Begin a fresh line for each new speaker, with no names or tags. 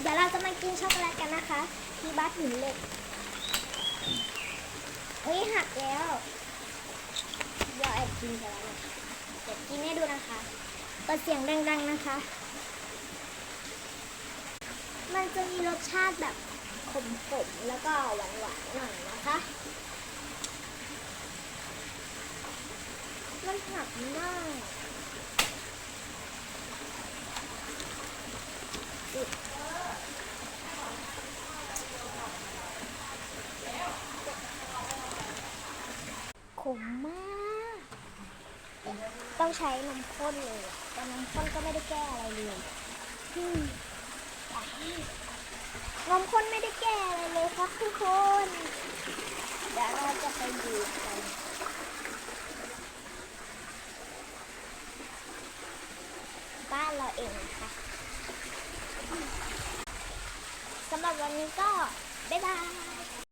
เดี๋ยวเราจะมากินช็อกโกแลตกันนะคะที่บ้านหินเหล็กเฮ้ยหักแล้วเดี๋ยวแอบกินกันแล้วเดี๋ยวกินให้ดูนะคะเปิดเสียงดังๆนะคะมันจะมีรสชาติแบบขมๆแล้วก็หวานๆหน่อยนะคะมันหักมากขมมากต้องใช้นมข้นเลยแต่นมข้นก็ไม่ได้แก้อะไรเลยนมข้นไม่ได้แก้อะไรเลยค่ะทุกคนเดี๋ยวเราจะไปดูกันบ้านเราเองนะคะสำหรับวันนี้ก็บ๊ายบาย